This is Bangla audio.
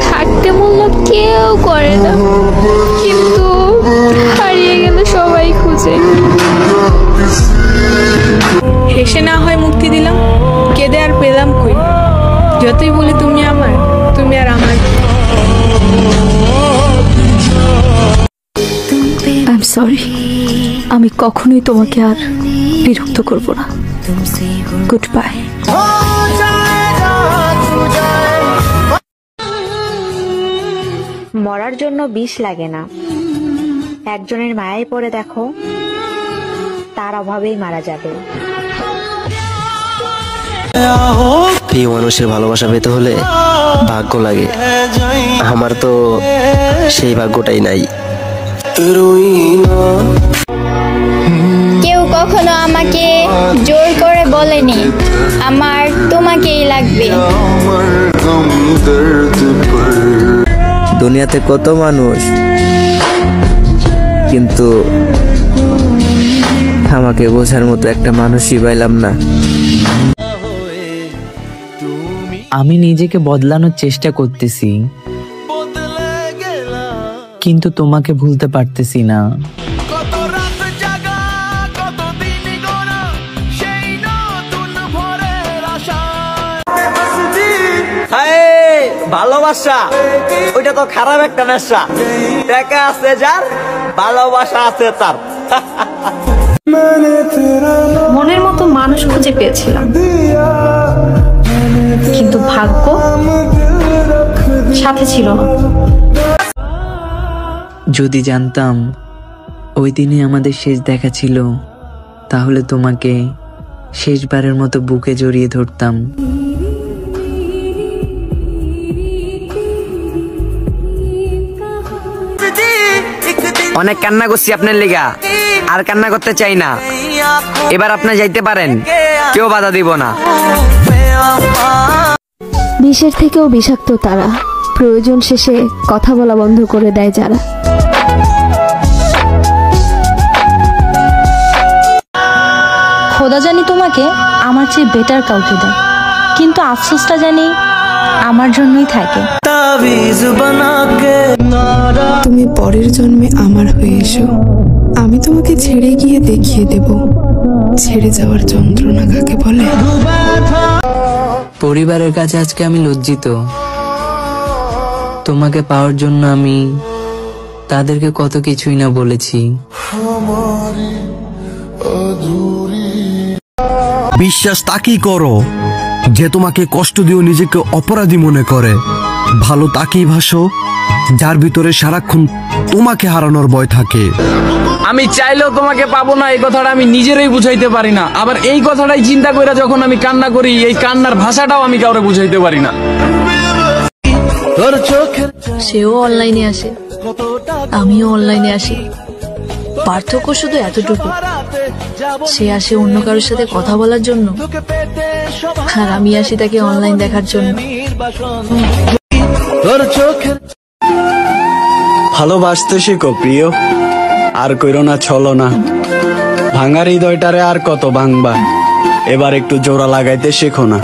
থাকতে বললো কেউ করে না, কিন্তু হারিয়ে গেলে সবাই খুঁজে। হেসে না হয় মুক্তি দিলাম, কেঁদে আর পেলাম কই? যতই বলি তুমি আমার, তুমি আর আমার। আই এম সরি, আমি কখনোই তোমাকে আর বিরক্ত করব না। Good bye. মরার জন্য বিষ লাগে না, একজনের মায়ায় পড়ে দেখো, তার অভাবেই মারা যাবে। প্রিয় মানুষের ভালোবাসা পেতে হলে ভাগ্য লাগে, আমার তো সেই ভাগ্যটাই নাই। কেউ কখনো আমাকে জোর করে বলেনি আমার তোমাকেই লাগবে। দুনিয়াতে কত মানুষ, কিন্তু আমাকে বোঝার মতো একটা মানুষই পাইলাম না। আমি নিজেকে বদলানোর চেষ্টা করতেছি, কিন্তু তোমাকে ভুলতে পারতেছি না। ভালোবাসা ওইটা তো খারাপ একটা নেশা, টাকা আছে যার, ভালোবাসা আছে তার। মনের মতো মানুষ খুঁজে পেয়েছিলাম, কিন্তু ভাগ্য সাথে ছিল না। যদি জানতাম ওই দিনে আমাদের শেষ দেখা ছিল, তাহলে তোমাকে শেষবারের মতো বুকে জড়িয়ে ধরতাম। অনেক কান্না করছি আপনার লেগা, আর কান্না করতে চাই না। এবার আপনি যাইতে পারেন, কেউ বাধা দিব না। বিষের থেকেও বিষাক্ত তারা, প্রয়োজন শেষে কথা বলা বন্ধ করে দেয় যারা। খোদা জানি তোমাকে আমার চেয়ে বেটার কাউকে দেয়, কিন্তু আফসোসটা জানি আমার জন্যই থাকে। তুমি পরের জন্মে আমার হয়ে এসো, আমি তোমাকে ছেড়ে গিয়ে দেখিয়ে দেব ছেড়ে যাওয়ার যন্ত্রণা কাকে বলে। পরিবারের কাছে আজকে আমি লজ্জিত। তোমাকে পাওয়ার জন্য আমি তাদেরকে কত কিছুই না বলেছি। বিশ্বাস তাকেই করো যে তোমাকে কষ্ট দিয়েও নিজেকে অপরাধী মনে করে। ভালো তাকেই ভাসো যার ভিতরে সারাক্ষণ তোমাকে হারানোর ভয় থাকে। আমি চাইলেও তোমাকে পাবো না, এই কথাটা আমি নিজেরই বুঝাইতে পারি না। আবার এই কথাটাই চিন্তা করে যখন আমি কান্না করি, এই কান্নার ভাষাটাও আমি কাউরে বুঝাইতে পারি না। সেও অনলাইনে আসে, আমিও অনলাইনে আসি, পার্থক্য শুধু এতটুকু, সে আসে অন্য কারোর সাথে কথা বলার জন্য, আর আমি আসি তাকে অনলাইন দেখার জন্য। ভালোবাসতে শিখো প্রিয়, আর কইরো না ছলনা। ভাঙার হৃদয়টারে আর কত ভাঙবা, এবার একটু জোড়া লাগাইতে শেখো না।